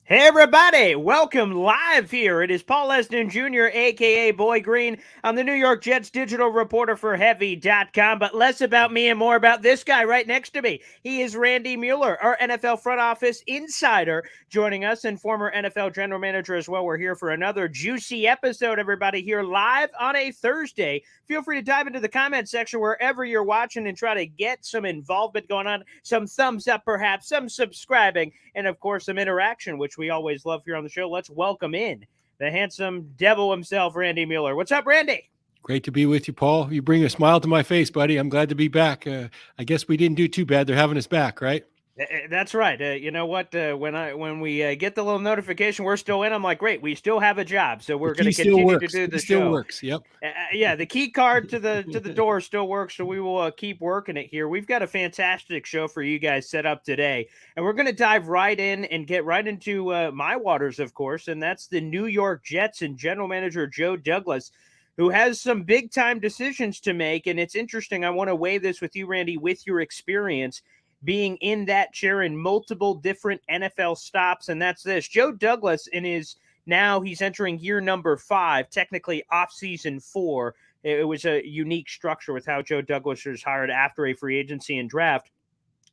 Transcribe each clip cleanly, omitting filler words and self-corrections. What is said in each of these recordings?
Hey everybody, welcome live here. It is Paul Leston Jr., aka Boy Green. I'm the New York Jets digital reporter for Heavy.com, but less about me and more about this guy right next to me. He is Randy Mueller, our NFL front office insider, joining us, and former NFL general manager as well. We're here for another juicy episode, everybody, here live on a Thursday. Feel free to dive into the comment section wherever you're watching and try to get some involvement going on, some thumbs up perhaps, some subscribing, and of course some interaction, which we always love here on the show. Let's welcome in the handsome devil himself, Randy Mueller. What's up, Randy? Great to be with you, Paul. You bring a smile to my face, buddy. I'm glad to be back. I guess we didn't do too bad. They're having us back, right? That's right. You know what? When we get the little notification we're still in, I'm like, great, we still have a job, so we're going to continue to do the still show. works. Yep. Yeah, the key card to the door still works, so we will keep working it here. We've got a fantastic show for you guys set up today, and we're going to dive right in and get right into my waters, of course, and that's the New York Jets and general manager Joe Douglas, who has some big time decisions to make. And it's interesting. I want to weigh this with you, Randy, with your experience being in that chair in multiple different NFL stops. And that's this: Joe Douglas, he's entering year number 5, technically off season 4. It was a unique structure with how Joe Douglas was hired after a free agency and draft.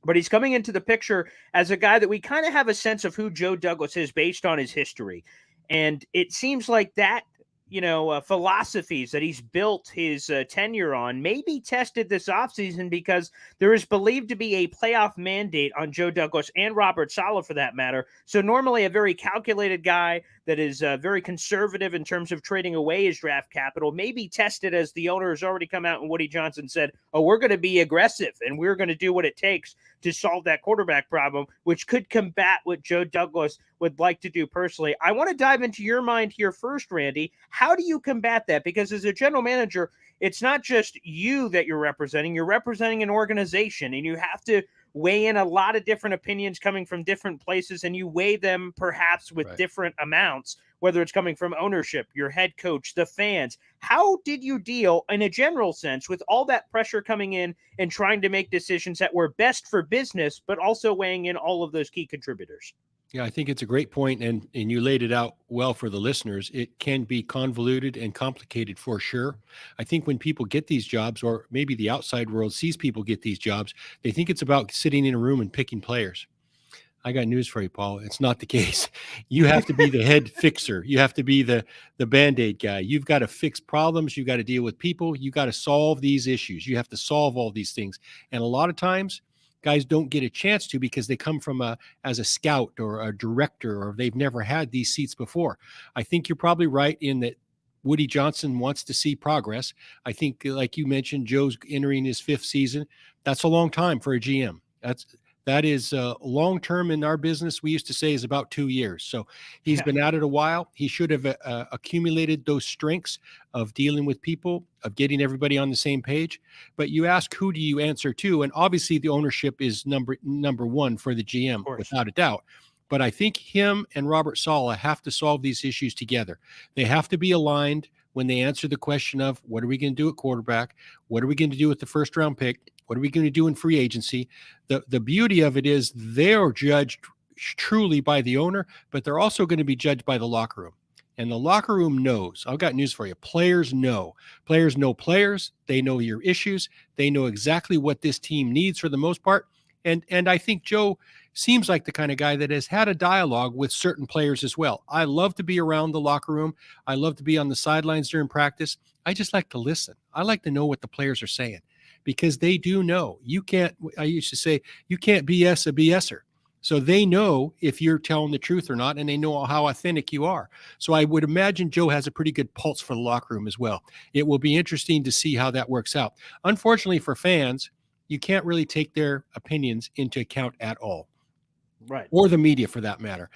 But he's coming into the picture as a guy that we kind of have a sense of who Joe Douglas is based on his history. And it seems like that philosophies that he's built his tenure on may be tested this offseason, because there is believed to be a playoff mandate on Joe Douglas and Robert Saleh, for that matter. So normally a very calculated guy that is very conservative in terms of trading away his draft capital may be tested, as the owner has already come out and Woody Johnson said, oh, we're going to be aggressive and we're going to do what it takes to solve that quarterback problem, which could combat what Joe Douglas would like to do personally. I want to dive into your mind here first, Randy. How do you combat that? Because as a general manager, it's not just you that you're representing an organization, and you have to weigh in a lot of different opinions coming from different places, and you weigh them perhaps with different amounts, whether it's coming from ownership, your head coach, the fans. How did you deal, in a general sense, with all that pressure coming in and trying to make decisions that were best for business, but also weighing in all of those key contributors? Yeah, I think it's a great point, and you laid it out well for the listeners. It can be convoluted and complicated for sure. I think when people get these jobs, or maybe the outside world sees people get these jobs, they think it's about sitting in a room and picking players. I got news for you, Paul. It's not the case. You have to be the head fixer. You have to be the Band-Aid guy. You've got to fix problems. You've got to deal with people. You got to solve these issues. You have to solve all these things. And a lot of times, guys don't get a chance to, because they come from as a scout or a director, or they've never had these seats before. I think you're probably right in that Woody Johnson wants to see progress. I think, like you mentioned, Joe's entering his 5th season. That's a long time for a GM. That is long term in our business. We used to say is about 2 years. So he's been at it a while. He should have accumulated those strengths of dealing with people, of getting everybody on the same page. But you ask, who do you answer to? And obviously the ownership is number one for the GM, without a doubt. But I think him and Robert Saleh have to solve these issues together. They have to be aligned when they answer the question of, what are we going to do at quarterback? What are we going to do with the first round pick? What are we going to do in free agency? The beauty of it is they're judged truly by the owner, but they're also going to be judged by the locker room. And the locker room knows. I've got news for you. Players know. Players know players. They know your issues. They know exactly what this team needs for the most part. And I think Joe seems like the kind of guy that has had a dialogue with certain players as well. I love to be around the locker room. I love to be on the sidelines during practice. I just like to listen. I like to know what the players are saying, because they do know. I used to say, you can't BS a BSer. So they know if you're telling the truth or not, and they know how authentic you are. So I would imagine Joe has a pretty good pulse for the locker room as well. It will be interesting to see how that works out. Unfortunately for fans, you can't really take their opinions into account at all. Right. Or the media, for that matter.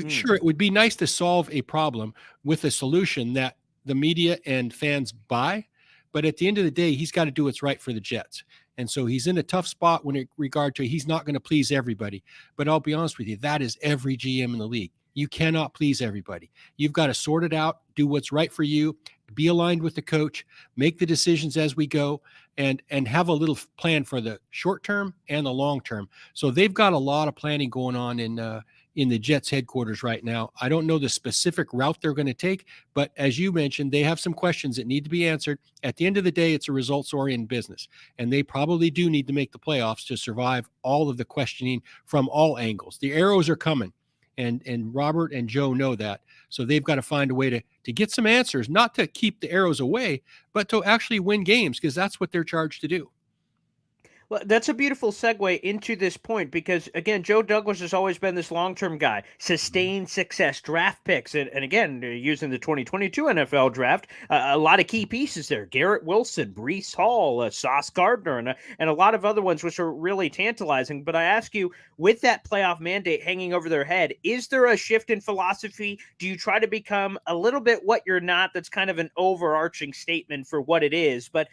Sure, it would be nice to solve a problem with a solution that the media and fans buy, but at the end of the day, he's got to do what's right for the Jets. And so he's in a tough spot when it regard to, he's not going to please everybody. But I'll be honest with you, that is every GM in the league. You cannot please everybody. You've got to sort it out, do what's right for you, be aligned with the coach, make the decisions as we go, and have a little plan for the short term and the long term. So they've got a lot of planning going on in the Jets headquarters right now. I don't know the specific route they're going to take, but as you mentioned, they have some questions that need to be answered. At the end of the day, it's a results-oriented business, and they probably do need to make the playoffs to survive all of the questioning from all angles. The arrows are coming, and Robert and Joe know that. So they've got to find a way to get some answers, not to keep the arrows away, but to actually win games, because that's what they're charged to do. Well, that's a beautiful segue into this point because, again, Joe Douglas has always been this long-term guy, sustained success, draft picks, and again, using the 2022 NFL draft, a lot of key pieces there. Garrett Wilson, Breece Hall, Sauce Gardner, and a lot of other ones, which are really tantalizing. But I ask you, with that playoff mandate hanging over their head, is there a shift in philosophy? Do you try to become a little bit what you're not? That's kind of an overarching statement for what it is, but,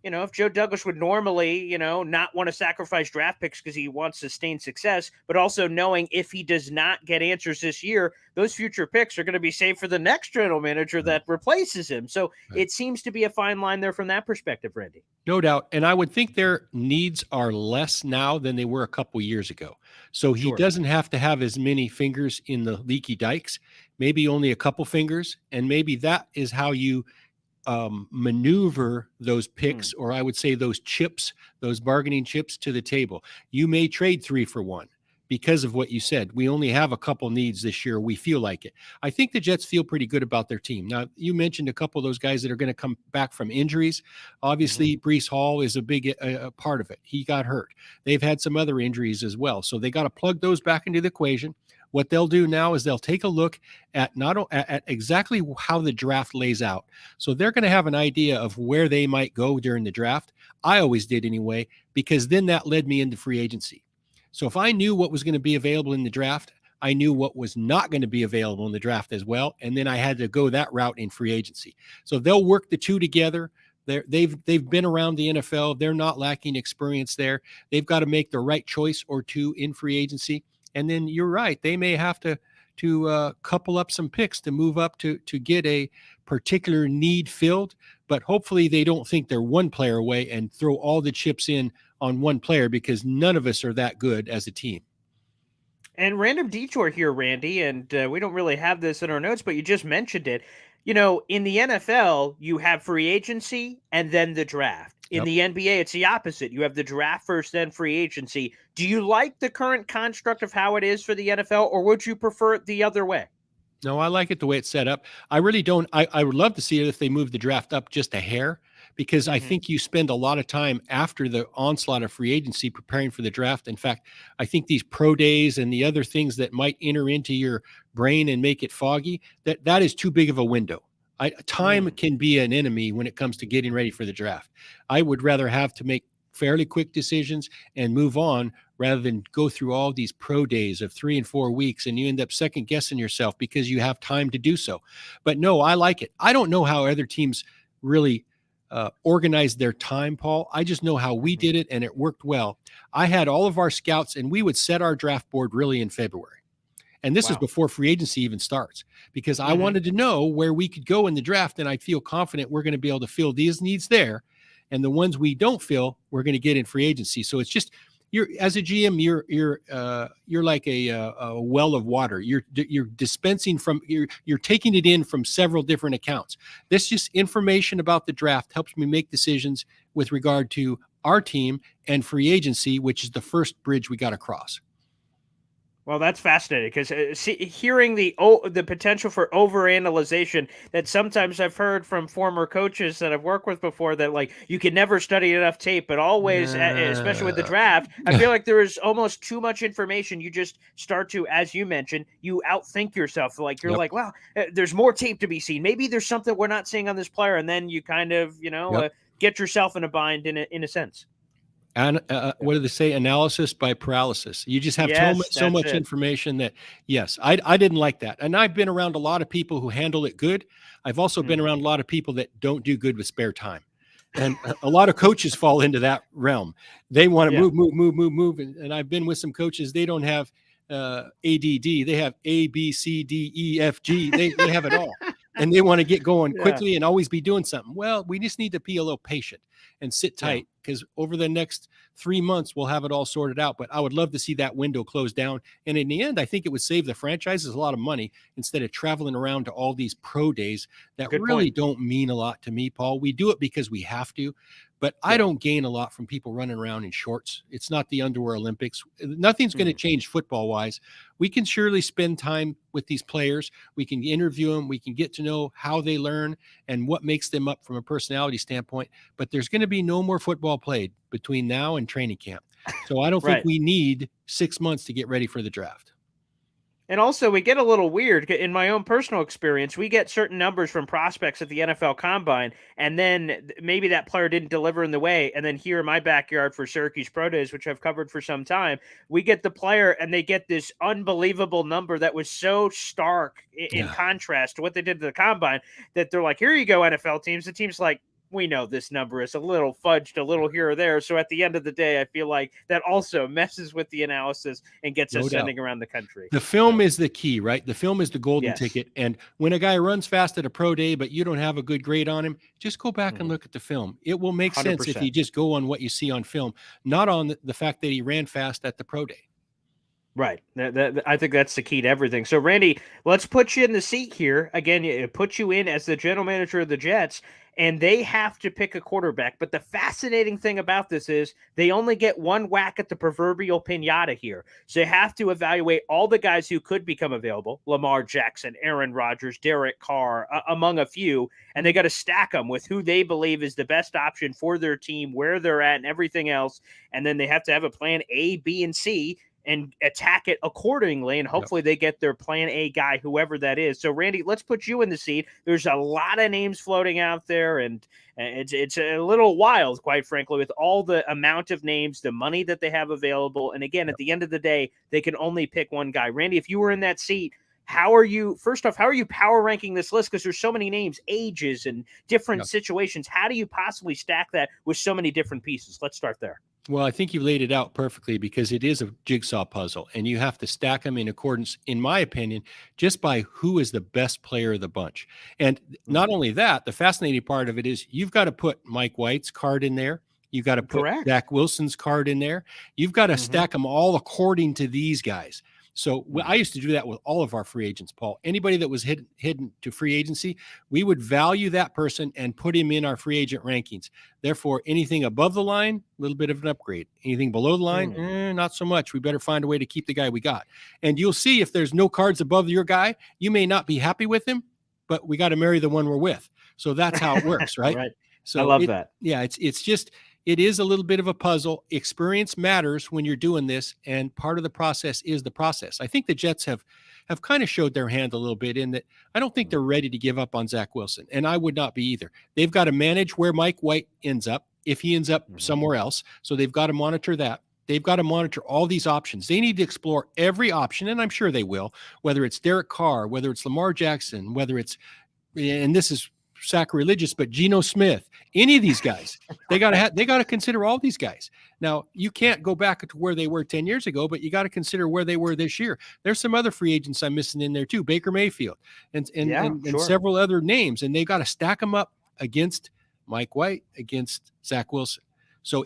if Joe Douglas would normally, not want to sacrifice draft picks because he wants sustained success, but also knowing if he does not get answers this year, those future picks are going to be saved for the next general manager that replaces him. So it seems to be a fine line there from that perspective, Randy. No doubt. And I would think their needs are less now than they were a couple years ago. So he doesn't have to have as many fingers in the leaky dikes, maybe only a couple fingers. And maybe that is how you maneuver those picks, or I would say those chips, those bargaining chips to the table. You may trade 3 for 1 because of what you said. We only have a couple needs this year. We feel like it. I think the Jets feel pretty good about their team. Now, you mentioned a couple of those guys that are going to come back from injuries. Obviously, Breece Hall is a big part of it. He got hurt. They've had some other injuries as well. So they got to plug those back into the equation. What they'll do now is they'll take a look at at exactly how the draft lays out. So they're going to have an idea of where they might go during the draft. I always did anyway, because then that led me into free agency. So if I knew what was going to be available in the draft, I knew what was not going to be available in the draft as well. And then I had to go that route in free agency. So they'll work the two together. They've been around the NFL. They're not lacking experience there. They've got to make the right choice or two in free agency. And then you're right. They may have to couple up some picks to move up to get a particular need filled. But hopefully they don't think they're one player away and throw all the chips in on one player, because none of us are that good as a team. And random detour here, Randy, and we don't really have this in our notes, but you just mentioned it. In the NFL, you have free agency and then the draft. In the NBA, it's the opposite. You have the draft first, then free agency. Do you like the current construct of how it is for the NFL, or would you prefer it the other way? No, I like it the way it's set up. I really don't. I would love to see it if they move the draft up just a hair, because I think you spend a lot of time after the onslaught of free agency preparing for the draft. In fact, I think these pro days and the other things that might enter into your brain and make it foggy, that is too big of a window. Time can be an enemy when it comes to getting ready for the draft. I would rather have to make fairly quick decisions and move on rather than go through all these pro days of 3 and 4 weeks, and you end up second guessing yourself because you have time to do so. But no, I like it. I don't know how other teams really organized their time, Paul. I just know how we did it, and it worked well. I had all of our scouts, and we would set our draft board really in February. And this is before free agency even starts, because I wanted to know where we could go in the draft, and I feel confident we're going to be able to fill these needs there. And the ones we don't fill, we're going to get in free agency. So it's just, you're as a GM, you're like a well of water. You're dispensing from, you're taking it in from several different accounts. This just information about the draft helps me make decisions with regard to our team and free agency, which is the first bridge we got to cross. Well, that's fascinating, because hearing the potential for overanalyzation that sometimes I've heard from former coaches that I've worked with before, that like you can never study enough tape, but always, especially with the draft, I feel like there is almost too much information. You just start to, as you mentioned, you outthink yourself. Like you're like, wow, there's more tape to be seen. Maybe there's something we're not seeing on this player, and then you kind of get yourself in a bind in a sense. And what do they say? Analysis by paralysis. You just have so much information that, yes, I didn't like that. And I've been around a lot of people who handle it good. I've also been around a lot of people that don't do good with spare time. And a lot of coaches fall into that realm. They want to move. And I've been with some coaches. They don't have ADD. They have A, B, C, D, E, F, G. They have it all. And they want to get going quickly and always be doing something. Well, we just need to be a little patient and sit tight, because over the next 3 months, we'll have it all sorted out. But I would love to see that window close down. And in the end, I think it would save the franchises a lot of money instead of traveling around to all these pro days that really don't mean a lot to me, Paul. We do it because we have to. But I don't gain a lot from people running around in shorts. It's not the underwear Olympics. Nothing's going to change football-wise. We can surely spend time with these players. We can interview them. We can get to know how they learn and what makes them up from a personality standpoint. But there's going to be no more football played between now and training camp. So I don't think we need 6 months to get ready for the draft. And also, we get a little weird. In my own personal experience, we get certain numbers from prospects at the NFL Combine, and then maybe that player didn't deliver in the way. And then here in my backyard for Syracuse Pro Days, which I've covered for some time, we get the player, and they get this unbelievable number that was so stark in contrast to what they did to the Combine that they're like, here you go, NFL teams. The team's like, we know this number is a little fudged, a little here or there. So at the end of the day, I feel like that also messes with the analysis and gets us sending around the country. The film is the key, right? The film is the golden ticket. And when a guy runs fast at a pro day, but you don't have a good grade on him, just go back and look at the film. It will make 100%. Sense if you just go on what you see on film, not on the fact that he ran fast at the pro day. Right. I think that's the key to everything. So, Randy, let's put you in the seat here. Again, it puts you in as the general manager of the Jets, and they have to pick a quarterback. But the fascinating thing about this is they only get one whack at the proverbial piñata here. So they have to evaluate all the guys who could become available, Lamar Jackson, Aaron Rodgers, Derek Carr, among a few, and they got to stack them with who they believe is the best option for their team, where they're at, and everything else. And then they have to have a plan A, B, and C, and attack it accordingly, and hopefully they get their plan A guy, whoever that is. So, Randy, let's put you in the seat. There's a lot of names floating out there, and it's a little wild, quite frankly, with all the amount of names, the money that they have available. And again, at the end of the day, they can only pick one guy. Randy, if you were in that seat, how are you power ranking this list? Because there's so many names, ages, and different situations. How do you possibly stack that with so many different pieces? Let's start there. Well, I think you laid it out perfectly, because it is a jigsaw puzzle, and you have to stack them in accordance, in my opinion, just by who is the best player of the bunch. And not only that, the fascinating part of it is you've got to put Mike White's card in there. You've got to put Zach Wilson's card in there. You've got to stack them all according to these guys. So I used to do that with all of our free agents, Paul. Anybody that was hidden to free agency, we would value that person and put him in our free agent rankings. Therefore, anything above the line, a little bit of an upgrade. Anything below the line, not so much. We better find a way to keep the guy we got. And you'll see if there's no cards above your guy, you may not be happy with him, but we got to marry the one we're with. So that's how it works, right? Right. So I love that. Yeah, it's just, it is a little bit of a puzzle. Experience matters when you're doing this, and part of the process is the process. I think the Jets have kind of showed their hand a little bit in that I don't think they're ready to give up on Zach Wilson, and I would not be either. They've got to manage where Mike White ends up, if he ends up somewhere else. So they've got to monitor that. They've got to monitor all these options. They need to explore every option, and I'm sure they will, whether it's Derek Carr, whether it's Lamar Jackson, whether it's, and this is sacrilegious, but Geno Smith, any of these guys, they got to consider all these guys. Now, you can't go back to where they were 10 years ago, but you got to consider where they were this year. There's some other free agents I'm missing in there too, Baker Mayfield and several other names, and they got to stack them up against Mike White, against Zach Wilson. So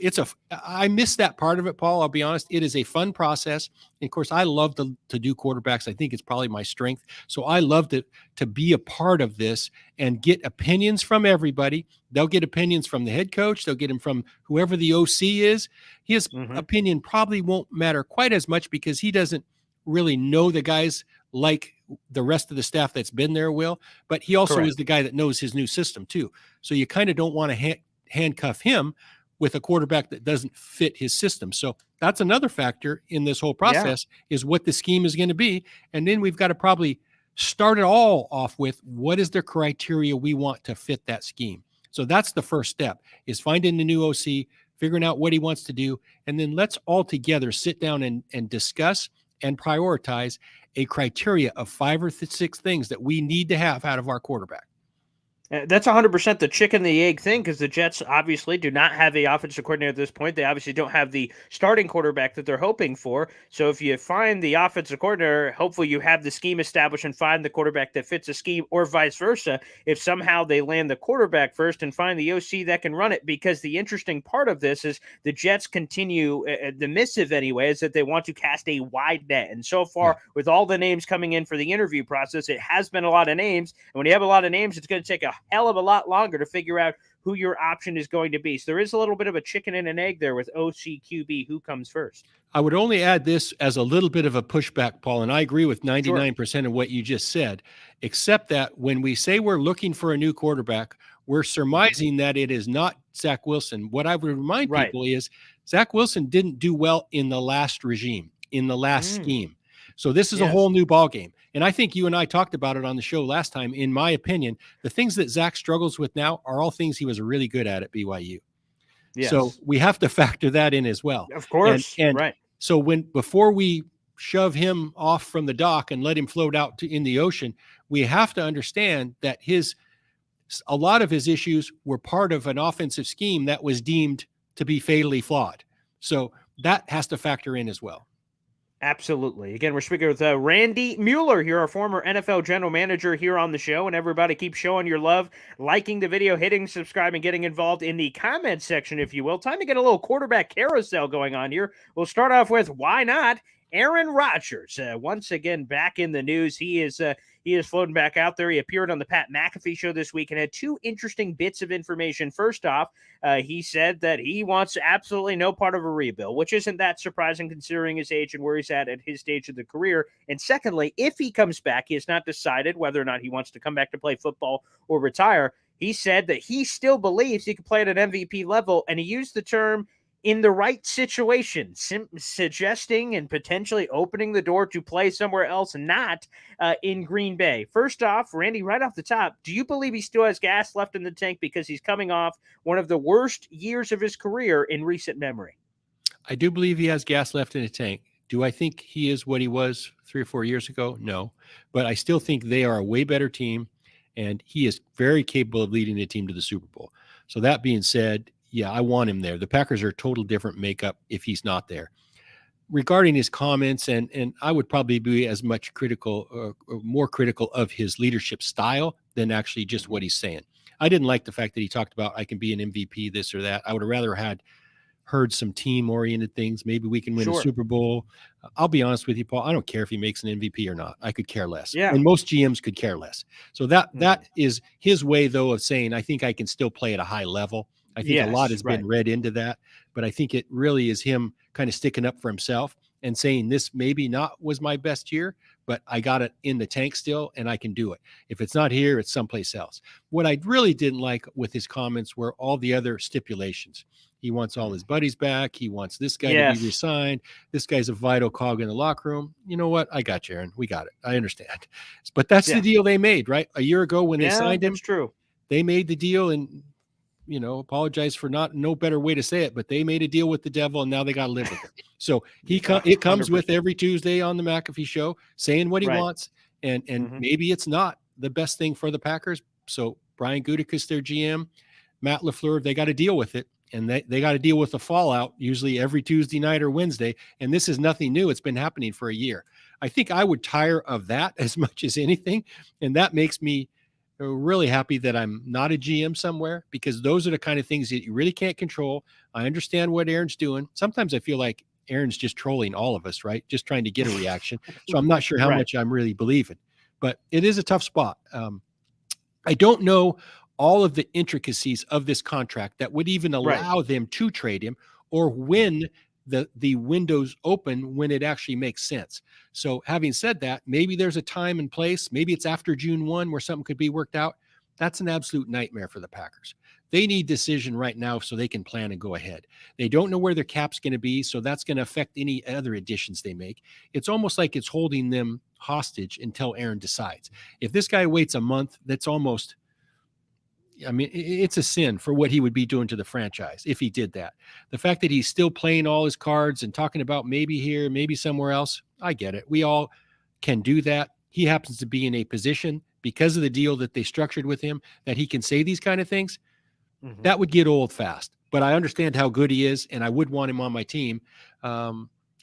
I miss that part of it, Paul. I'll be honest. It is a fun process. And of course, I love to do quarterbacks. I think it's probably my strength. So I love to be a part of this and get opinions from everybody. They'll get opinions from the head coach. They'll get them from whoever the OC is. His opinion probably won't matter quite as much because he doesn't really know the guys like the rest of the staff that's been there will. But he also is the guy that knows his new system too. So you kind of don't want to handcuff him with a quarterback that doesn't fit his system. So that's another factor in this whole process is what the scheme is going to be. And then we've got to probably start it all off with what is the criteria we want to fit that scheme. So that's the first step, is finding the new OC, figuring out what he wants to do. And then let's all together sit down and discuss and prioritize a criteria of 5 or 6 things that we need to have out of our quarterback. That's 100% the chicken and the egg thing, because the Jets obviously do not have a offensive coordinator at this point. They obviously don't have the starting quarterback that they're hoping for. So if you find the offensive coordinator, hopefully you have the scheme established and find the quarterback that fits the scheme, or vice versa. If somehow they land the quarterback first and find the OC that can run it, because the interesting part of this is the Jets continue, the missive anyway, is that they want to cast a wide net. And so far, with all the names coming in for the interview process, it has been a lot of names. And when you have a lot of names, it's going to take a hell of a lot longer to figure out who your option is going to be. So there is a little bit of a chicken and an egg there with OCQB. Who comes first? I would only add this as a little bit of a pushback, Paul, and I agree with 99% of what you just said, except that when we say we're looking for a new quarterback, we're surmising that it is not Zach Wilson. What I would remind people is Zach Wilson didn't do well in the last regime, in the last scheme. So this is a whole new ballgame. And I think you and I talked about it on the show last time. In my opinion, the things that Zach struggles with now are all things he was really good at BYU. Yes. So we have to factor that in as well. Of course. And so before we shove him off from the dock and let him float out in the ocean, we have to understand that a lot of his issues were part of an offensive scheme that was deemed to be fatally flawed. So that has to factor in as well. Absolutely. Again, we're speaking with Randy Mueller here, our former NFL general manager here on the show. And everybody keep showing your love, liking the video, hitting subscribe, and getting involved in the comments section, if you will. Time to get a little quarterback carousel going on here. We'll start off with, why not, Aaron Rodgers. Once again, back in the news. He is floating back out there. He appeared on the Pat McAfee show this week and had two interesting bits of information. First off, he said that he wants absolutely no part of a rebuild, which isn't that surprising considering his age and where he's at his stage of the career. And secondly, if he comes back, he has not decided whether or not he wants to come back to play football or retire. He said that he still believes he can play at an MVP level, and he used the term in the right situation, suggesting and potentially opening the door to play somewhere else, not in Green Bay. First off, Randy, right off the top, do you believe he still has gas left in the tank because he's coming off one of the worst years of his career in recent memory? I do believe he has gas left in the tank. Do I think he is what he was 3 or 4 years ago? No, but I still think they are a way better team, and he is very capable of leading the team to the Super Bowl. So that being said, yeah, I want him there. The Packers are a total different makeup if he's not there. Regarding his comments, and I would probably be as much critical or more critical of his leadership style than actually just what he's saying. I didn't like the fact that he talked about I can be an MVP, this or that. I would have rather heard some team-oriented things. Maybe we can win a Super Bowl. I'll be honest with you, Paul. I don't care if he makes an MVP or not. I could care less. Yeah. And most GMs could care less. So that is his way, though, of saying I think I can still play at a high level. I think a lot has been read into that, but I think it really is him kind of sticking up for himself and saying this maybe not was my best year, but I got it in the tank still and I can do it. If it's not here, it's someplace else. What I really didn't like with his comments were all the other stipulations. He wants all his buddies back. He wants this guy to be resigned. This guy's a vital cog in the locker room. You know what? I got you, Aaron. We got it. I understand. But that's the deal they made, right? A year ago when they signed him, true. They made the deal and apologize for no better way to say it, but they made a deal with the devil and now they got to live with it. So it comes 100%. With every Tuesday on the McAfee show saying what he wants. And maybe it's not the best thing for the Packers. So Brian Gutekunst, their GM, Matt LaFleur, they got to deal with it. And they got to deal with the fallout usually every Tuesday night or Wednesday. And this is nothing new. It's been happening for a year. I think I would tire of that as much as anything. And that makes me really happy that I'm not a GM somewhere, because those are the kind of things that you really can't control. I understand what Aaron's doing. Sometimes I feel like Aaron's just trolling all of us, right? Just trying to get a reaction. So I'm not sure how much I'm really believing, but it is a tough spot. I don't know all of the intricacies of this contract that would even allow them to trade him, or when the windows open when it actually makes sense. So having said that, maybe there's a time and place. Maybe it's after June 1 where something could be worked out. That's an absolute nightmare for the Packers. They need decision right now so they can plan and go ahead. They don't know where their cap's going to be, so that's going to affect any other additions they make. It's almost like it's holding them hostage until Aaron decides. If this guy waits a month, that's almost, it's a sin for what he would be doing to the franchise if he did that. The fact that he's still playing all his cards and talking about maybe here, maybe somewhere else, I get it. We all can do that. He happens to be in a position because of the deal that they structured with him, that he can say these kind of things, Mhm. that would get old fast. But I understand how good he is, and I would want him on my team.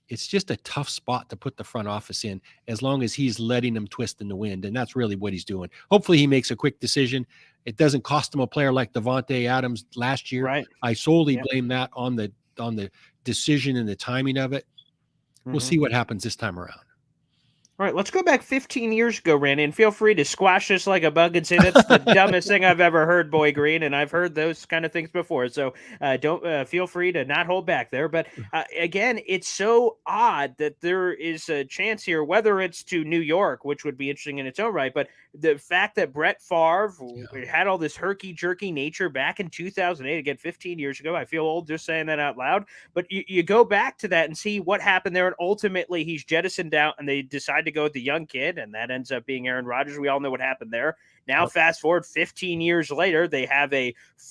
It's just a tough spot to put the front office in, as long as he's letting them twist in the wind, and that's really what he's doing. Hopefully he makes a quick decision. It doesn't cost him a player like Devontae Adams last year. Right. I solely Yep. blame that on the decision and the timing of it. We'll see what happens this time around. All right, let's go back 15 years ago, Randy, and feel free to squash this like a bug and say that's the dumbest thing I've ever heard, Boy Green, and I've heard those kind of things before. So don't feel free to not hold back there. But again, it's so odd that there is a chance here, whether it's to New York, which would be interesting in its own right, but the fact that Brett Favre had all this herky-jerky nature back in 2008, again, 15 years ago. I feel old just saying that out loud. But you go back to that and see what happened there, and ultimately he's jettisoned out, and they decide to go with the young kid, and that ends up being Aaron Rodgers. We all know what happened there. Now, fast forward 15 years later, they have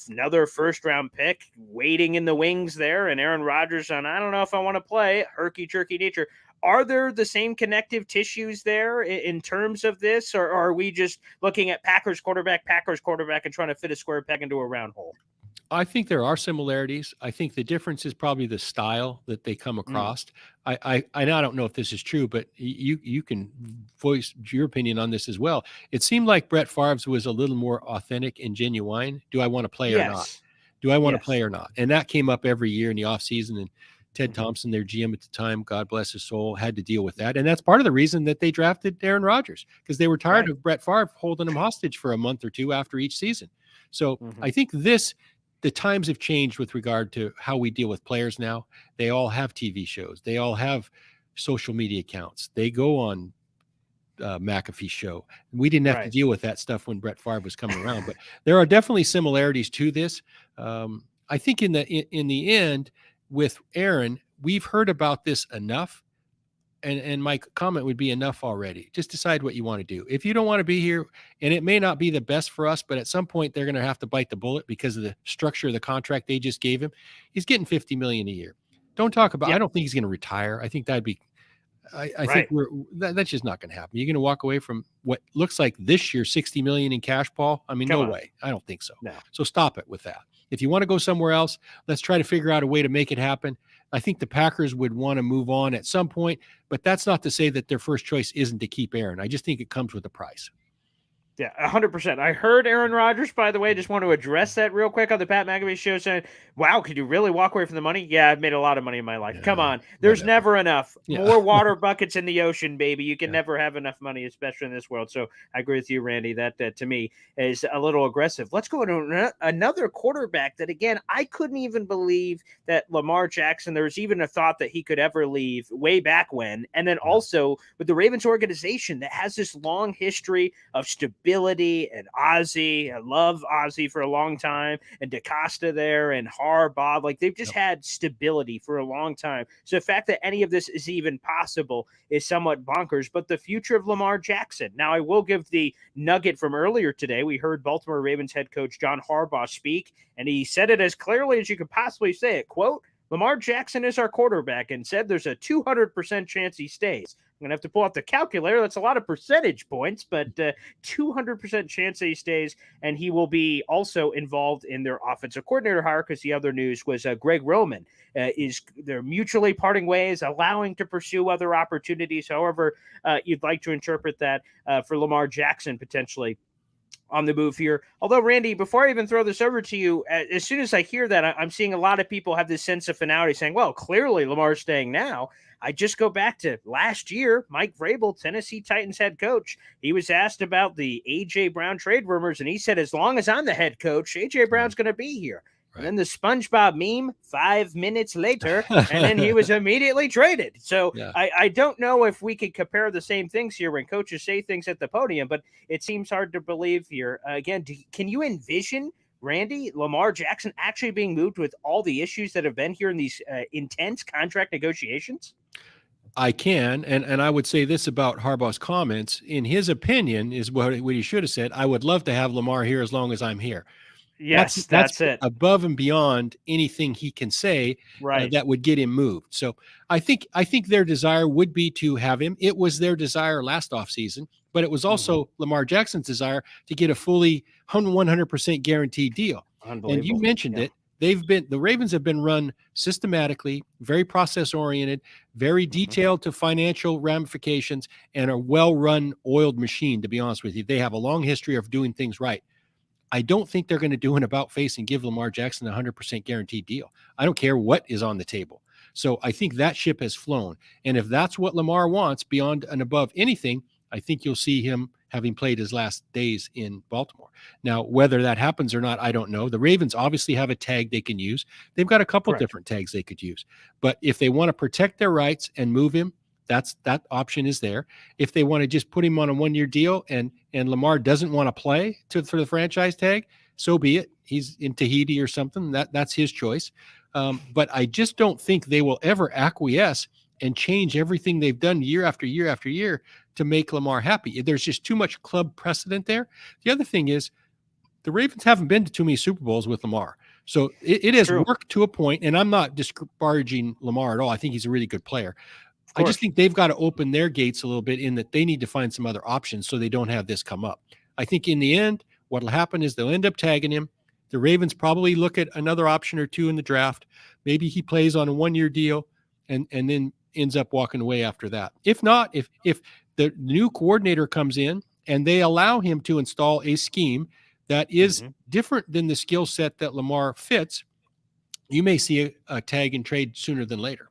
another first-round pick waiting in the wings there, and Aaron Rodgers on, I don't know if I want to play, herky-jerky nature. Are there the same connective tissues there in terms of this, or are we just looking at Packers quarterback, and trying to fit a square peg into a round hole? I think there are similarities. I think the difference is probably the style that they come across. I don't know if this is true, but you can voice your opinion on this as well. It seemed like Brett Favre's was a little more authentic and genuine. Do I want to play or not? Do I want to play or not? And that came up every year in the offseason. And Ted Thompson, their GM at the time, God bless his soul, had to deal with that. And that's part of the reason that they drafted Aaron Rodgers, because they were tired of Brett Favre holding him hostage for a month or two after each season. So I think the times have changed with regard to how we deal with players now. They all have TV shows. They all have social media accounts. They go on McAfee's show. We didn't have to deal with that stuff when Brett Favre was coming around, but there are definitely similarities to this. I think in the end with Aaron, we've heard about this enough. And my comment would be enough already. Just decide what you want to do. If you don't want to be here, and it may not be the best for us, but at some point they're going to have to bite the bullet because of the structure of the contract they just gave him. He's getting $50 million a year. Don't talk about. I don't think he's going to retire. I think that'd be. I think that's just not going to happen. You're going to walk away from what looks like this year $60 million in cash, Paul. I mean, no way. I don't think so. No. So stop it with that. If you want to go somewhere else, let's try to figure out a way to make it happen. I think the Packers would want to move on at some point, but that's not to say that their first choice isn't to keep Aaron. I just think it comes with a price. Yeah, 100%. I heard Aaron Rodgers, by the way, just want to address that real quick on the Pat McAfee show, saying, wow, could you really walk away from the money? Yeah, I've made a lot of money in my life. Come on. There's never enough. More water buckets in the ocean, baby. You can never have enough money, especially in this world. So I agree with you, Randy. That, to me, is a little aggressive. Let's go to another quarterback that, again, I couldn't even believe that Lamar Jackson, there was even a thought that he could ever leave way back when. And then also with the Ravens organization that has this long history of stability and Ozzie. I love Ozzie for a long time, and DaCosta there and Harbaugh. Like, they've just had stability for a long time. So the fact that any of this is even possible is somewhat bonkers. But the future of Lamar Jackson. Now, I will give the nugget from earlier today. We heard Baltimore Ravens head coach John Harbaugh speak, and he said it as clearly as you could possibly say it. Quote, Lamar Jackson is our quarterback, and said there's a 200% chance he stays. I'm going to have to pull out the calculator. That's a lot of percentage points, but 200% chance that he stays, and he will be also involved in their offensive coordinator hire, because the other news was Greg Roman they're mutually parting ways, allowing to pursue other opportunities, however you'd like to interpret that for Lamar Jackson potentially on the move here. Although, Randy, before I even throw this over to you, as soon as I hear that, I'm seeing a lot of people have this sense of finality saying, well, clearly Lamar's staying now. I just go back to last year, Mike Vrabel, Tennessee Titans head coach. He was asked about the A.J. Brown trade rumors, and he said, as long as I'm the head coach, A.J. Brown's going to be here. And then the SpongeBob meme 5 minutes later, and then he was immediately traded. So I don't know if we could compare the same things here when coaches say things at the podium, but it seems hard to believe here. Again, can you envision, Randy, Lamar Jackson actually being moved with all the issues that have been here in these intense contract negotiations? I can, and I would say this about Harbaugh's comments. In his opinion, is what he should have said, I would love to have Lamar here as long as I'm here. Yes, That's that's it. above and beyond anything he can say Right. that would get him moved. So I think their desire would be to have him. It was their desire last offseason, but it was Mhm. also Lamar Jackson's desire to get a fully 100% guaranteed deal. And you Unbelievable. mentioned Yeah. it. The Ravens have been run systematically, very process oriented, very Mhm. detailed to financial ramifications, and a well run, oiled machine. To be honest with you, they have a long history of doing things right. I don't think they're going to do an about face and give Lamar Jackson a 100% guaranteed deal. I don't care what is on the table. So I think that ship has flown. And if that's what Lamar wants beyond and above anything, I think you'll see him having played his last days in Baltimore. Now, whether that happens or not, I don't know. The Ravens obviously have a tag they can use. They've got a couple Correct. different tags they could use. But if they want to protect their rights and move him, that option is there. If they want to just put him on a 1-year deal and Lamar doesn't want to play for the franchise tag, so be it. He's in Tahiti or something. That's his choice. But I just don't think they will ever acquiesce and change everything they've done year after year after year to make Lamar happy. There's just too much club precedent there. The other thing is the Ravens haven't been to too many Super Bowls with Lamar. So it has True. worked to a point, and I'm not disparaging Lamar at all. I think he's a really good player. Of I just course. think they've got to open their gates a little bit in that they need to find some other options so they don't have this come up. I think in the end, what'll happen is they'll end up tagging him. The Ravens probably look at another option or two in the draft. Maybe he plays on a 1-year deal and then ends up walking away after that. If not, if the new coordinator comes in and they allow him to install a scheme that is Mhm. different than the skill set that Lamar fits, you may see a tag and trade sooner than later.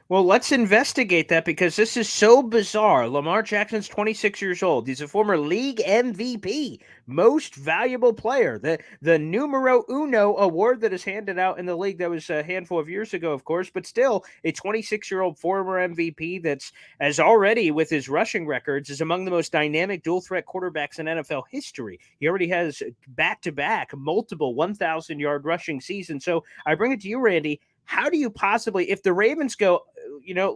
Well, let's investigate that because this is so bizarre. Lamar Jackson's 26 years old. He's a former league MVP, most valuable player, the numero uno award that is handed out in the league. That was a handful of years ago, of course, but still a 26-year-old former MVP that's as already with his rushing records is among the most dynamic dual threat quarterbacks in NFL history. He already has back-to-back multiple 1,000-yard rushing seasons. So I bring it to you, Randy. How do you possibly, if the Ravens go,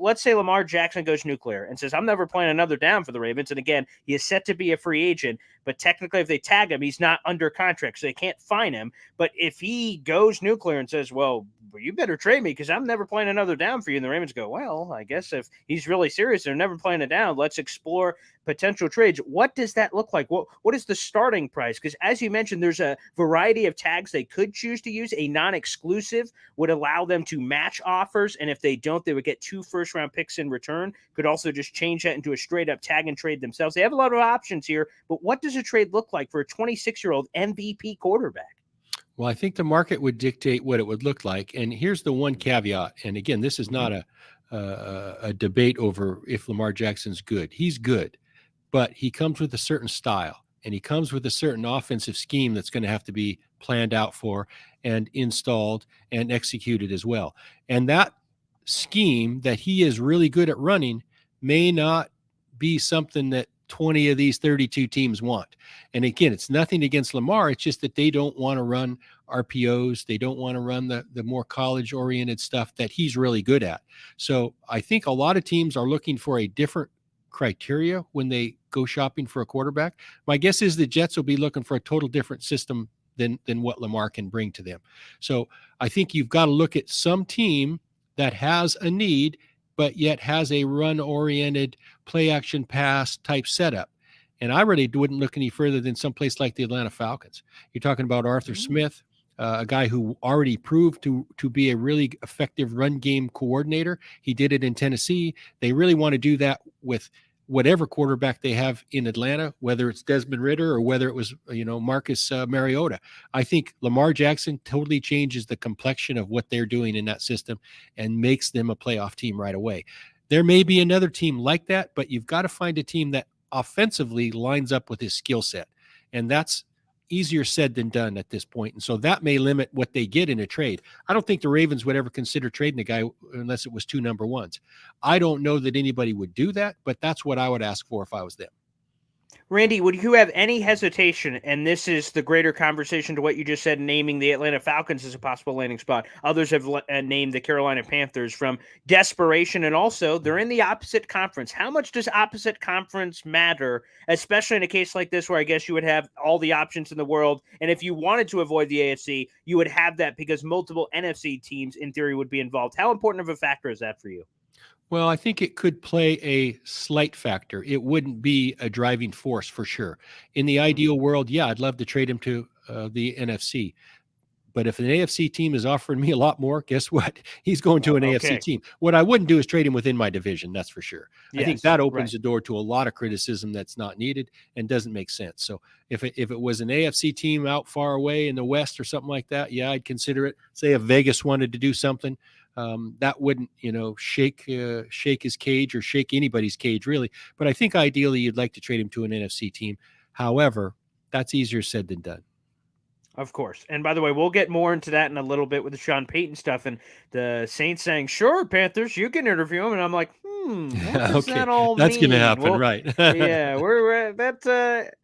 let's say Lamar Jackson goes nuclear and says, I'm never playing another down for the Ravens. And again, he is set to be a free agent, but technically if they tag him, he's not under contract, so they can't fine him. But if he goes nuclear and says, well, you better trade me because I'm never playing another down for you. And the Ravens go, well, I guess if he's really serious, they're never playing it down. Let's explore potential trades. What does that look like? What is the starting price? Because as you mentioned, there's a variety of tags they could choose to use. A non-exclusive would allow them to match offers, and if they don't, they would get 2 first-round picks in return. Could also just change that into a straight-up tag and trade themselves. They have a lot of options here, but what does a trade look like for a 26-year-old MVP quarterback? Well, I think the market would dictate what it would look like. And here's the one caveat. And again, this is not a debate over if Lamar Jackson's good. He's good, but he comes with a certain style and he comes with a certain offensive scheme that's going to have to be planned out for and installed and executed as well. And that scheme that he is really good at running may not be something that 20 of these 32 teams want. And again, it's nothing against Lamar. It's just that they don't want to run RPOs. They don't want to run the more college oriented stuff that he's really good at. So I think a lot of teams are looking for a different criteria when they go shopping for a quarterback. My guess is the Jets will be looking for a total different system than what Lamar can bring to them. So I think you've got to look at some team that has a need but yet has a run-oriented play-action pass type setup. And I really wouldn't look any further than someplace like the Atlanta Falcons. You're talking about Arthur Smith, a guy who already proved to be a really effective run game coordinator. He did it in Tennessee. They really want to do that with whatever quarterback they have in Atlanta, whether it's Desmond Ridder or whether it was, Marcus Mariota. I think Lamar Jackson totally changes the complexion of what they're doing in that system and makes them a playoff team right away. There may be another team like that, but you've got to find a team that offensively lines up with his skill set. And that's easier said than done at this point. And so that may limit what they get in a trade. I don't think the Ravens would ever consider trading the guy unless it was 2 number ones. I don't know that anybody would do that, but that's what I would ask for if I was them. Randy, would you have any hesitation, and this is the greater conversation to what you just said, naming the Atlanta Falcons as a possible landing spot. Others have named the Carolina Panthers from desperation, and also they're in the opposite conference. How much does opposite conference matter, especially in a case like this where I guess you would have all the options in the world, and if you wanted to avoid the AFC, you would have that because multiple NFC teams, in theory, would be involved. How important of a factor is that for you? Well, I think it could play a slight factor. It wouldn't be a driving force for sure. In the ideal world, yeah, I'd love to trade him to the NFC. But if an AFC team is offering me a lot more, guess what? He's going to an AFC team. What I wouldn't do is trade him within my division. That's for sure. Yes, I think that opens the door to a lot of criticism that's not needed and doesn't make sense. So if it was an AFC team out far away in the West or something like that, yeah, I'd consider it. Say if Vegas wanted to do something, that wouldn't, shake his cage or shake anybody's cage really. But I think ideally you'd like to trade him to an NFC team. However, that's easier said than done. Of course. And by the way, we'll get more into that in a little bit with the Sean Payton stuff and the Saints saying, sure, Panthers, you can interview him. And I'm like, what does that all That's mean? That's going to happen, right? Yeah, that's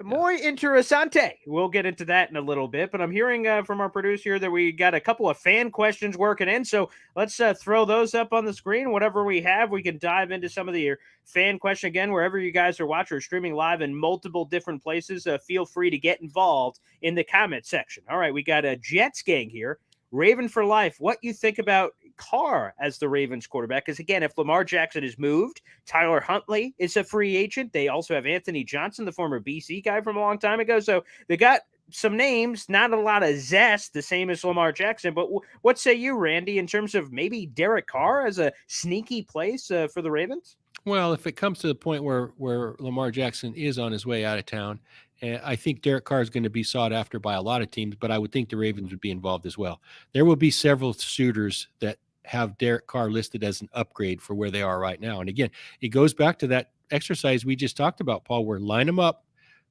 muy interesante. We'll get into that in a little bit. But I'm hearing from our producer here that we got a couple of fan questions working in. So let's throw those up on the screen. Whatever we have, we can dive into some of the fan question again, wherever you guys are watching or streaming live in multiple different places. Feel free to get involved in the comment section. All right, we got a Jets gang here. Raven for life. What you think about Carr as the Ravens quarterback? Because again, if Lamar Jackson is moved, Tyler Huntley is a free agent. They also have Anthony Johnson, the former BC guy from a long time ago. So they got some names, not a lot of zest, the same as Lamar Jackson. But what say you, Randy, in terms of maybe Derek Carr as a sneaky place for the Ravens? Well, if it comes to the point where Lamar Jackson is on his way out of town, I think Derek Carr is going to be sought after by a lot of teams, but I would think the Ravens would be involved as well. There will be several suitors that have Derek Carr listed as an upgrade for where they are right now. And again, it goes back to that exercise we just talked about, Paul, where line them up,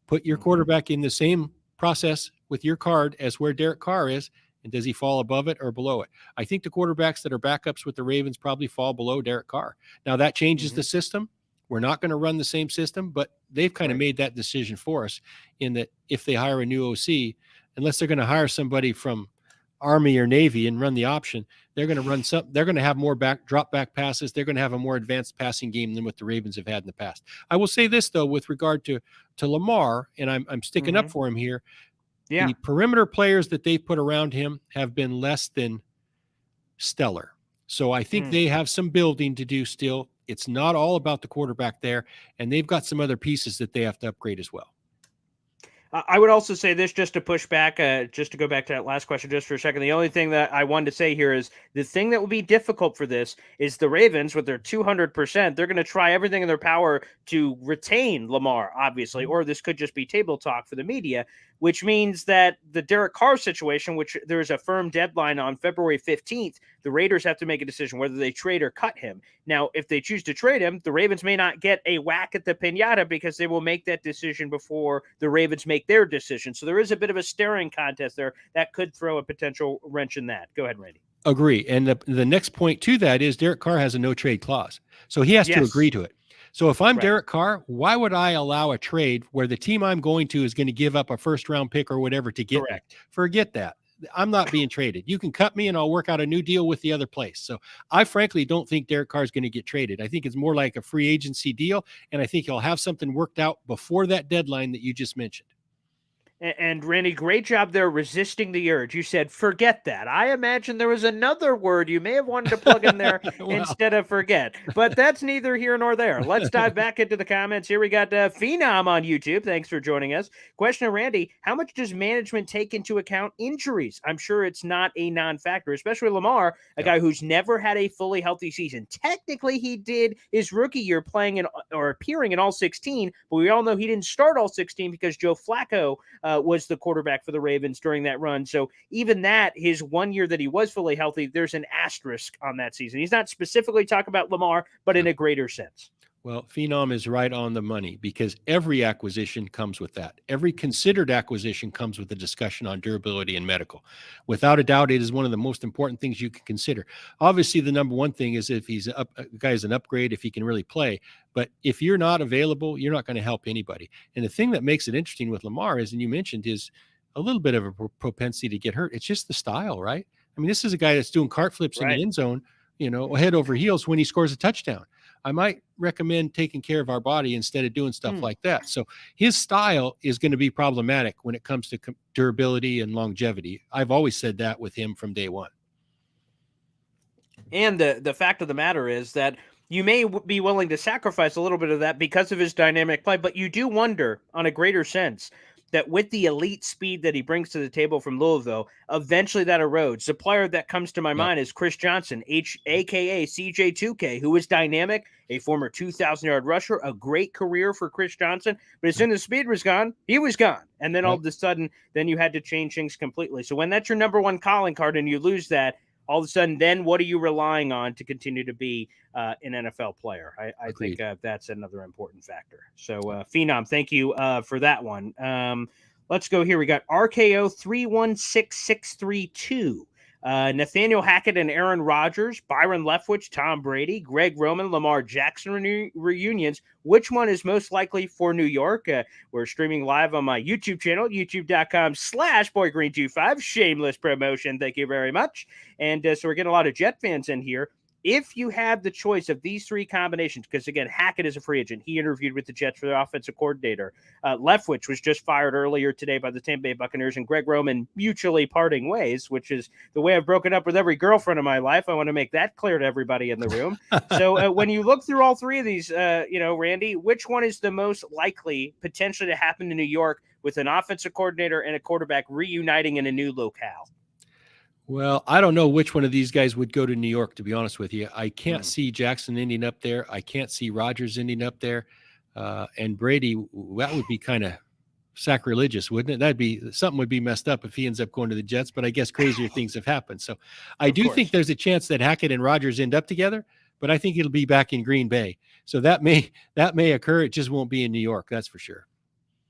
put your quarterback in the same process with your card as where Derek Carr is, and does he fall above it or below it? I think the quarterbacks that are backups with the Ravens probably fall below Derek Carr. Now, that changes the system. We're not going to run the same system, but they've kind of made that decision for us in that if they hire a new OC, unless they're going to hire somebody from Army or Navy and run the option, they're going to run some. They're going to have more drop back passes. They're going to have a more advanced passing game than what the Ravens have had in the past. I will say this though, with regard to Lamar, and I'm sticking up for him here. Yeah. The perimeter players that they've put around him have been less than stellar. So I think they have some building to do still. It's not all about the quarterback there, and they've got some other pieces that they have to upgrade as well. I would also say this just to push back, just to go back to that last question just for a second. The only thing that I wanted to say here is the thing that will be difficult for this is the Ravens with their 200%. They're going to try everything in their power to retain Lamar, obviously, or this could just be table talk for the media, which means that the Derek Carr situation, which there is a firm deadline on February 15th, the Raiders have to make a decision whether they trade or cut him. Now, if they choose to trade him, the Ravens may not get a whack at the piñata because they will make that decision before the Ravens make their decision. So there is a bit of a staring contest there that could throw a potential wrench in that. Go ahead, Randy. Agree. And the next point to that is Derek Carr has a no trade clause. So he has to agree to it. So if I'm Derek Carr, why would I allow a trade where the team I'm going to is going to give up a first round pick or whatever to get me? Forget that. I'm not being traded. You can cut me and I'll work out a new deal with the other place. So I frankly don't think Derek Carr is going to get traded. I think it's more like a free agency deal. And I think he'll have something worked out before that deadline that you just mentioned. And Randy, great job there resisting the urge. You said, forget that. I imagine there was another word you may have wanted to plug in there instead of forget. But that's neither here nor there. Let's dive back into the comments. Here we got Phenom on YouTube. Thanks for joining us. Question of Randy, how much does management take into account injuries? I'm sure it's not a non-factor, especially Lamar, a guy who's never had a fully healthy season. Technically, he did his rookie year playing in or appearing in all 16, but we all know he didn't start all 16 because Joe Flacco was the quarterback for the Ravens during that run. So even that, his 1 year that he was fully healthy, there's an asterisk on that season. He's not specifically talking about Lamar, but in a greater sense. Well, Phenom is right on the money because every acquisition comes with that. Every considered acquisition comes with a discussion on durability and medical. Without a doubt, it is one of the most important things you can consider. Obviously, the number one thing is if he's a guy's an upgrade, if he can really play. But if you're not available, you're not going to help anybody. And the thing that makes it interesting with Lamar is, and you mentioned, is a little bit of a propensity to get hurt. It's just the style, right? I mean, this is a guy that's doing cart flips in the end zone, head over heels when he scores a touchdown. I might recommend taking care of our body instead of doing stuff like that. So his style is going to be problematic when it comes to durability and longevity. I've always said that with him from day one. And the fact of the matter is that you may be willing to sacrifice a little bit of that because of his dynamic play, but you do wonder on a greater sense that with the elite speed that he brings to the table from Louisville, eventually that erodes. The player that comes to my mind is Chris Johnson, aka CJ2K, who is dynamic, a former 2,000-yard rusher, a great career for Chris Johnson. But as soon as the speed was gone, he was gone. And then all of a sudden, then you had to change things completely. So when that's your number one calling card and you lose that, all of a sudden, then what are you relying on to continue to be an NFL player? I think that's another important factor. So, Phenom, thank you for that one. Let's go here. We got RKO 316632. Nathaniel Hackett and Aaron Rodgers, Byron Leftwich, Tom Brady, Greg Roman, Lamar Jackson reunions. Which one is most likely for New York? We're streaming live on my YouTube channel, youtube.com/boygreen25. Shameless promotion. Thank you very much. And so we're getting a lot of Jet fans in here. If you have the choice of these three combinations, because again, Hackett is a free agent. He interviewed with the Jets for their offensive coordinator. Leftwich was just fired earlier today by the Tampa Bay Buccaneers, and Greg Roman mutually parting ways, which is the way I've broken up with every girlfriend in my life. I want to make that clear to everybody in the room. So when you look through all three of these, Randy, which one is the most likely potentially to happen in New York with an offensive coordinator and a quarterback reuniting in a new locale? Well, I don't know which one of these guys would go to New York, to be honest with you. I can't see Jackson ending up there. I can't see Rodgers ending up there. And Brady, that would be kind of sacrilegious, wouldn't it? Something would be messed up if he ends up going to the Jets, but I guess crazier things have happened. So I do think there's a chance that Hackett and Rodgers end up together, but I think it'll be back in Green Bay. So that may occur. It just won't be in New York. That's for sure.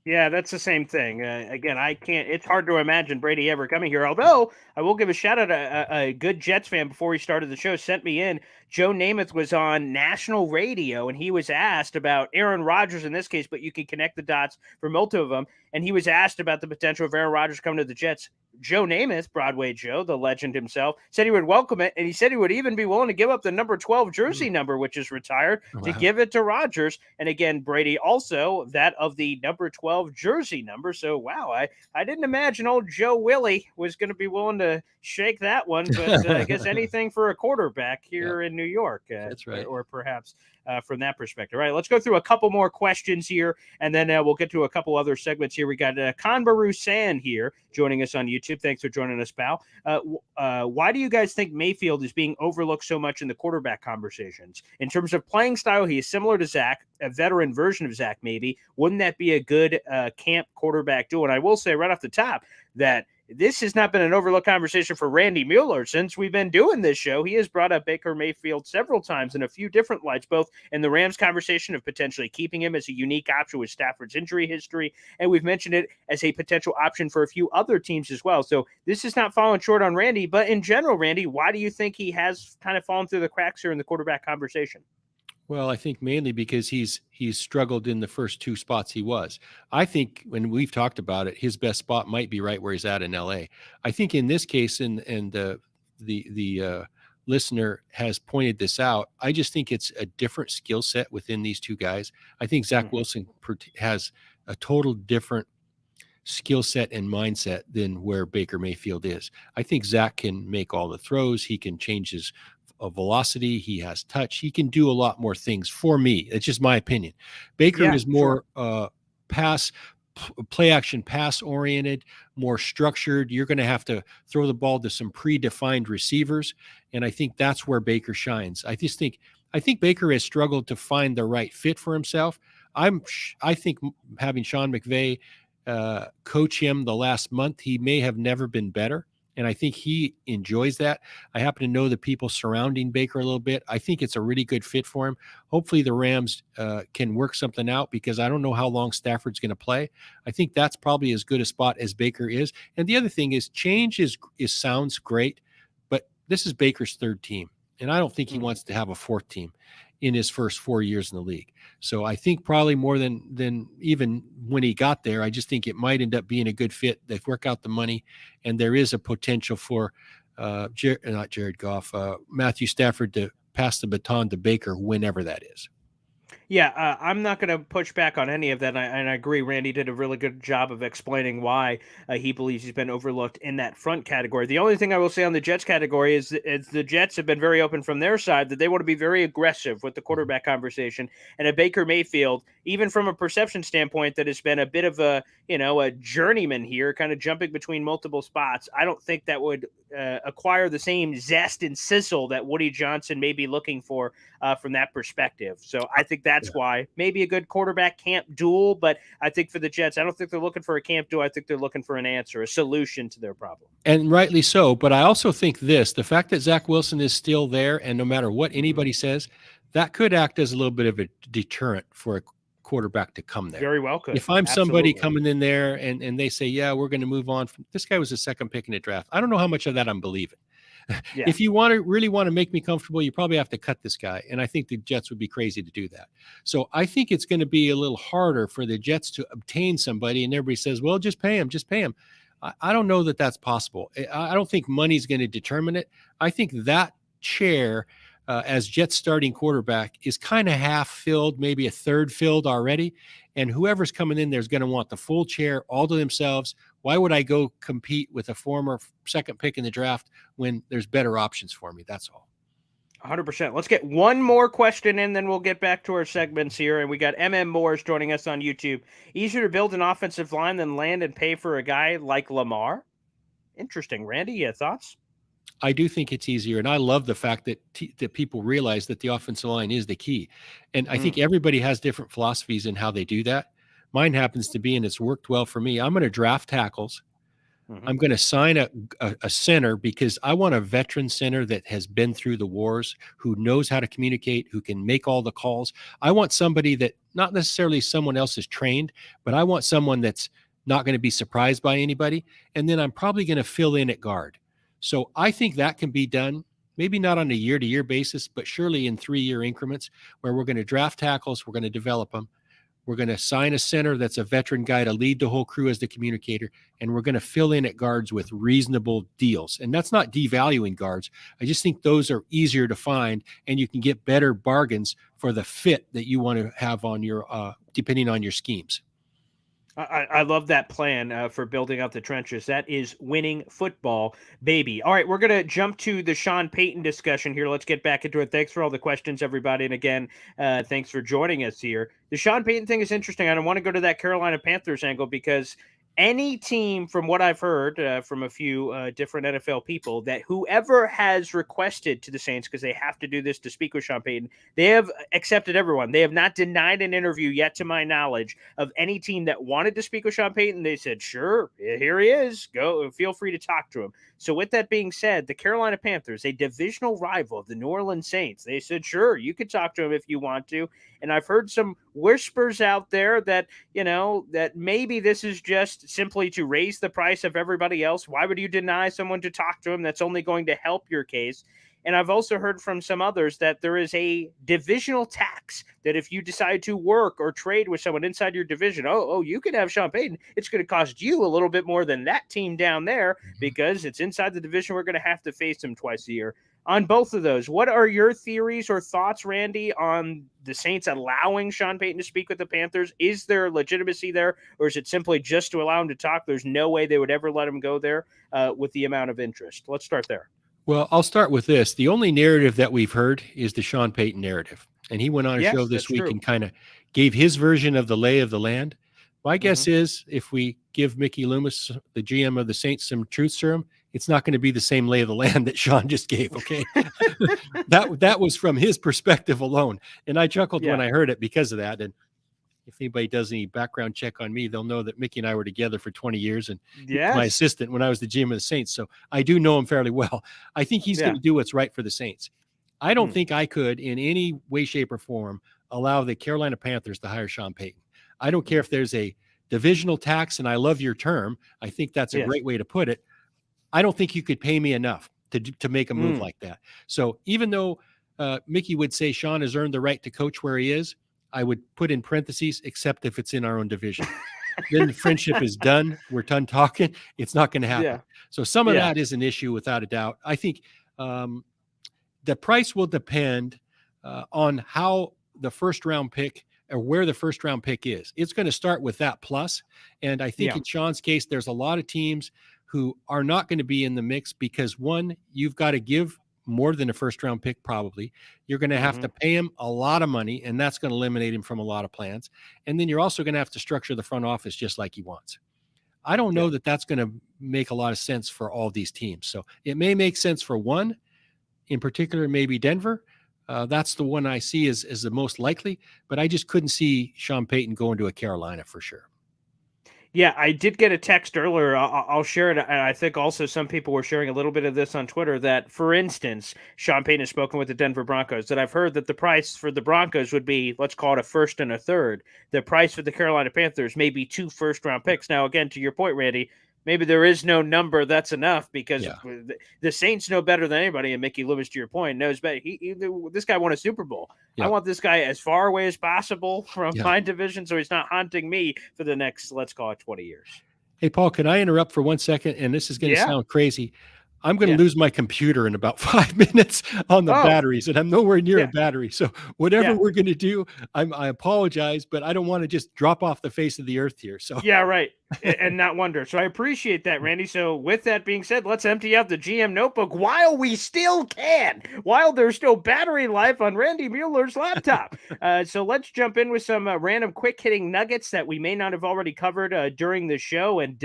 Yeah, that's the same thing. Again, it's hard to imagine Brady ever coming here. Although I will give a shout out a good Jets fan before we started the show sent me in. Joe Namath was on national radio and he was asked about Aaron Rodgers in this case, but you can connect the dots for multiple of them. And he was asked about the potential of Aaron Rodgers coming to the Jets. Joe Namath, Broadway Joe, the legend himself, said he would welcome it, and he said he would even be willing to give up the number 12 jersey number, which is retired, to give it to Rodgers. And again, Brady also that of the number 12 jersey number. So, wow, I didn't imagine old Joe Willie was going to be willing to shake that one, but I guess anything for a quarterback here in New York. That's right. Or perhaps from that perspective. All right, let's go through a couple more questions here, and then we'll get to a couple other segments here. We got Conbaru San here joining us on YouTube. Thanks for joining us, pal. Why do you guys think Mayfield is being overlooked so much in the quarterback conversations? In terms of playing style, he is similar to Zach, a veteran version of Zach maybe. Wouldn't that be a good camp quarterback duo? And I will say right off the top that this has not been an overlooked conversation for Randy Mueller since we've been doing this show. He has brought up Baker Mayfield several times in a few different lights, both in the Rams conversation of potentially keeping him as a unique option with Stafford's injury history, and we've mentioned it as a potential option for a few other teams as well. So this is not falling short on Randy, but in general, Randy, why do you think he has kind of fallen through the cracks here in the quarterback conversation? Well, I think mainly because he's struggled in the first two spots he was. I think when we've talked about it, his best spot might be right where he's at in LA. I think in this case, and the listener has pointed this out, I just think it's a different skill set within these two guys. I think Zach Wilson has a total different skill set and mindset than where Baker Mayfield is. I think Zach can make all the throws. He can change his velocity. He has touch. He can do a lot more things for me. It's just my opinion. Baker is more play action pass oriented, more structured. You're going to have to throw the ball to some predefined receivers. And I think that's where Baker shines. I think Baker has struggled to find the right fit for himself. I think having Sean McVay coach him the last month, he may have never been better. and I think he enjoys that. I happen to know the people surrounding Baker a little bit. I think it's a really good fit for him. Hopefully the Rams can work something out, because I don't know how long Stafford's going to play. I think that's probably as good a spot as Baker is. And the other thing is, change is sounds great, but this is Baker's third team, and I don't think he wants to have a fourth team in his first 4 years in the league. So I think probably more than even when he got there, I just think it might end up being a good fit. They've worked out the money, and there is a potential for not Jared Goff, Matthew Stafford to pass the baton to Baker whenever that is. Yeah, I'm not going to push back on any of that, and I agree. Randy did a really good job of explaining why he believes he's been overlooked in that front category. The only thing I will say on the Jets category is the Jets have been very open from their side that they want to be very aggressive with the quarterback conversation. And a Baker Mayfield, even from a perception standpoint, that has been a bit of a journeyman here, kind of jumping between multiple spots. I don't think that would acquire the same zest and sizzle that Woody Johnson may be looking for from that perspective. So I think that's why maybe a good quarterback camp duel, but I think for the Jets, I don't think they're looking for a camp duel. I think they're looking for an answer, a solution to their problem. And rightly so. But I also think the fact that Zach Wilson is still there, and no matter what anybody says, that could act as a little bit of a deterrent for a quarterback to come there. Very well could. If I'm somebody coming in there and they say, yeah, we're going to move on from this guy, was a second pick in the draft, I don't know how much of that I'm believing. Yeah. If you really want to make me comfortable, you probably have to cut this guy. And I think the Jets would be crazy to do that. So I think it's going to be a little harder for the Jets to obtain somebody. And everybody says, well, just pay him. I don't know that that's possible. I don't think money's going to determine it. I think that chair as Jets starting quarterback is kind of half filled, maybe a third filled already. And whoever's coming in there is going to want the full chair all to themselves. Why would I go compete with a former second pick in the draft when there's better options for me? That's all. 100%. Let's get one more question in, then we'll get back to our segments here. And we got MM Morris joining us on YouTube. Easier to build an offensive line than land and pay for a guy like Lamar? Interesting. Randy, you have thoughts? I do think it's easier, and I love the fact that that people realize that the offensive line is the key. And I think everybody has different philosophies in how they do that. Mine happens to be, and it's worked well for me, I'm going to draft tackles. I'm going to sign a center, because I want a veteran center that has been through the wars, who knows how to communicate, who can make all the calls. I want somebody that not necessarily someone else is trained, but I want someone that's not going to be surprised by anybody. And then I'm probably going to fill in at guard. So I think that can be done, maybe not on a year-to-year basis, but surely in 3-year increments, where we're going to draft tackles, we're going to develop them, we're going to sign a center that's a veteran guy to lead the whole crew as the communicator, and we're going to fill in at guards with reasonable deals. And that's not devaluing guards. I just think those are easier to find, and you can get better bargains for the fit that you want to have on your, depending on your schemes. I love that plan for building out the trenches. That is winning football, baby. All right, we're going to jump to the Sean Payton discussion here. Let's get back into it. Thanks for all the questions, everybody. And again, thanks for joining us here. The Sean Payton thing is interesting. I don't want to go to that Carolina Panthers angle, because any team, from what I've heard from a few different NFL people, that whoever has requested to the Saints, because they have to do this to speak with Sean Payton, they have accepted everyone. They have not denied an interview yet, to my knowledge, of any team that wanted to speak with Sean Payton. They said, sure, here he is. Go, feel free to talk to him. So with that being said, the Carolina Panthers, a divisional rival of the New Orleans Saints, they said, sure, you could talk to him if you want to. And I've heard some whispers out there that, that maybe this is just simply to raise the price of everybody else. Why would you deny someone to talk to him? That's only going to help your case. And I've also heard from some others that there is a divisional tax that if you decide to work or trade with someone inside your division, you could have Sean Payton. It's going to cost you a little bit more than that team down there, because it's inside the division. We're going to have to face them twice a year. On both of those, what are your theories or thoughts, Randy, on the Saints allowing Sean Payton to speak with the Panthers? Is there legitimacy there, or is it simply just to allow him to talk? There's no way they would ever let him go there with the amount of interest. Let's start there. Well, I'll start with this. The only narrative that we've heard is the Sean Payton narrative. And he went on a show this week and kind of gave his version of the lay of the land. My guess is, if we give Mickey Loomis, the GM of the Saints, some truth serum, it's not going to be the same lay of the land that Sean just gave. Okay. that was from his perspective alone. And I chuckled when I heard it because of that. And if anybody does any background check on me, they'll know that Mickey and I were together for 20 years, and he was my Yes. assistant when I was the GM of the Saints. So I do know him fairly well. I think he's going Yeah. to do what's right for the Saints. I don't Hmm. think I could, in any way, shape, or form, allow the Carolina Panthers to hire Sean Payton. I don't care if there's a divisional tax, and I love your term. I think that's a Yes. great way to put it. I don't think you could pay me enough to make a move like that. So even though Mickey would say Sean has earned the right to coach where he is, I would put in parentheses, except if it's in our own division. Then the friendship is done. We're done talking. It's not going to happen. Yeah. So some of Yeah. that is an issue without a doubt. I think the price will depend on how the first round pick or where the first round pick is. It's going to start with that plus. And I think Yeah. in Sean's case, there's a lot of teams who are not going to be in the mix because, one, you've got to give more than a first round pick. Probably you're going to have to pay him a lot of money, and that's going to eliminate him from a lot of plans. And then you're also going to have to structure the front office just like he wants. I don't know that that's going to make a lot of sense for all these teams. So it may make sense for one in particular, maybe Denver. That's the one I see as the most likely, but I just couldn't see Sean Payton going to a Carolina for sure. Yeah, I did get a text earlier. I'll share it. And I think also some people were sharing a little bit of this on Twitter that, for instance, Sean Payton has spoken with the Denver Broncos, that I've heard that the price for the Broncos would be, let's call it a first and a third. The price for the Carolina Panthers may be 2 first-round picks. Now, again, to your point, Randy, maybe there is no number that's enough because the Saints know better than anybody, and Mickey Loomis, to your point, knows better. This guy won a Super Bowl. I want this guy as far away as possible from my division so he's not haunting me for the next, let's call it 20 years. Hey, Paul, can I interrupt for 1 second? And this is going to sound crazy. I'm going to lose my computer in about 5 minutes on the batteries, and I'm nowhere near a battery. So whatever we're going to do, I apologize, but I don't want to just drop off the face of the earth here. So yeah, right. And not wonder. So I appreciate that, Randy. So with that being said, let's empty out the GM notebook while we still can, while there's still battery life on Randy Mueller's laptop. So let's jump in with some random quick hitting nuggets that we may not have already covered during the show. And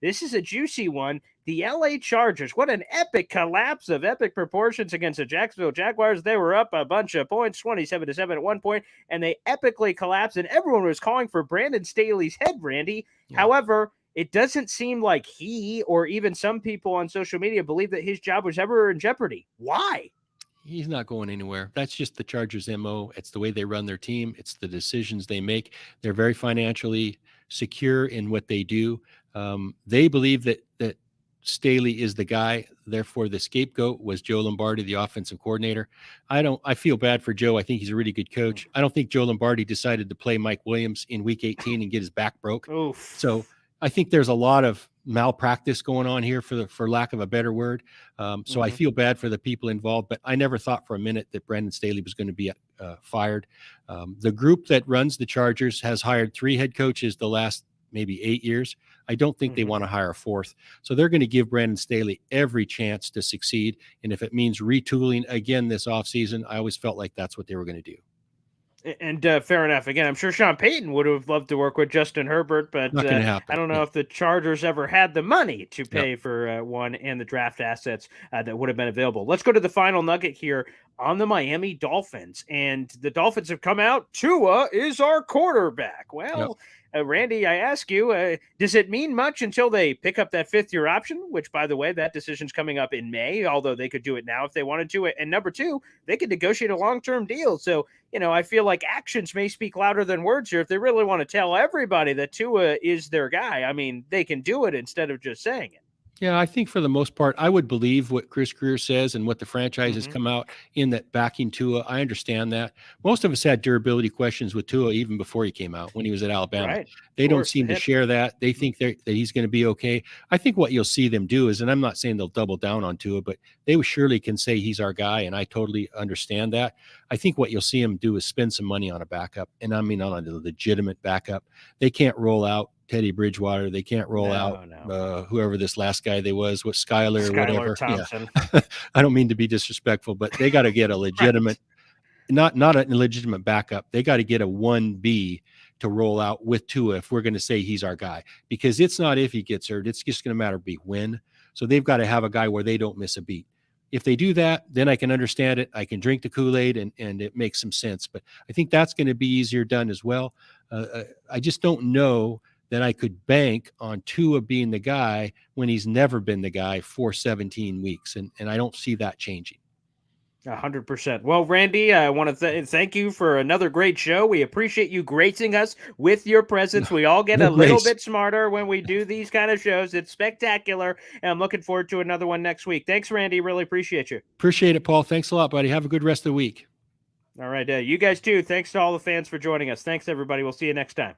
this is a juicy one. The LA Chargers, what an epic collapse of epic proportions against the Jacksonville Jaguars. They were up a bunch of points, 27-7 at one point, and they epically collapsed, and everyone was calling for Brandon Staley's head, Randy. Yeah. However, it doesn't seem like he or even some people on social media believe that his job was ever in jeopardy. Why? He's not going anywhere. That's just the Chargers' MO. It's the way they run their team. It's the decisions they make. They're very financially secure in what they do. They believe that Staley is the guy. Therefore, the scapegoat was Joe Lombardi, the offensive coordinator. I feel bad for Joe. I think he's a really good coach. I don't think Joe Lombardi decided to play Mike Williams in week 18 and get his back broke. Oof. So I think there's a lot of malpractice going on here, for lack of a better word. So I feel bad for the people involved, but I never thought for a minute that Brandon Staley was going to be fired. The group that runs the Chargers has hired 3 head coaches the last maybe 8 years. I don't think they want to hire a 4th. So they're going to give Brandon Staley every chance to succeed. And if it means retooling again this offseason, I always felt like that's what they were going to do. And fair enough. Again, I'm sure Sean Payton would have loved to work with Justin Herbert, but I don't know if the Chargers ever had the money to pay for one and the draft assets that would have been available. Let's go to the final nugget here on the Miami Dolphins. And the Dolphins have come out. Tua is our quarterback. Well, Randy, I ask you, does it mean much until they pick up that 5th-year option, which, by the way, that decision's coming up in May, although they could do it now if they wanted to. And number 2, they could negotiate a long-term deal. So, I feel like actions may speak louder than words here. If they really want to tell everybody that Tua is their guy, I mean, they can do it instead of just saying it. Yeah, I think for the most part, I would believe what Chris Greer says and what the franchise has come out in that backing Tua. I understand that. Most of us had durability questions with Tua even before he came out when he was at Alabama. Right. They don't seem to share that. They think that he's going to be okay. I think what you'll see them do is, and I'm not saying they'll double down on Tua, but they surely can say he's our guy, and I totally understand that. I think what you'll see him do is spend some money on a backup, and I mean on a legitimate backup. They can't roll out Teddy Bridgewater. They can't roll out whoever this last guy was, Skyler or whatever. Thompson. Yeah. I don't mean to be disrespectful, but they got to get a legitimate, not a legitimate backup. They got to get a 1B to roll out with Tua if we're going to say he's our guy, because it's not if he gets hurt. It's just going to matter be when. So they've got to have a guy where they don't miss a beat. If they do that, then I can understand it. I can drink the Kool-Aid and it makes some sense. But I think that's going to be easier done as well. I just don't know that I could bank on Tua being the guy when he's never been the guy for 17 weeks. And I don't see that changing. 100%. Well, Randy, I want to thank you for another great show. We appreciate you gracing us with your presence. We all get a little bit smarter when we do these kind of shows. It's spectacular, and I'm looking forward to another one next week. Thanks, Randy. Really appreciate you. Appreciate it, Paul. Thanks a lot, buddy. Have a good rest of the week. All right. You guys too. Thanks to all the fans for joining us. Thanks, everybody. We'll see you next time.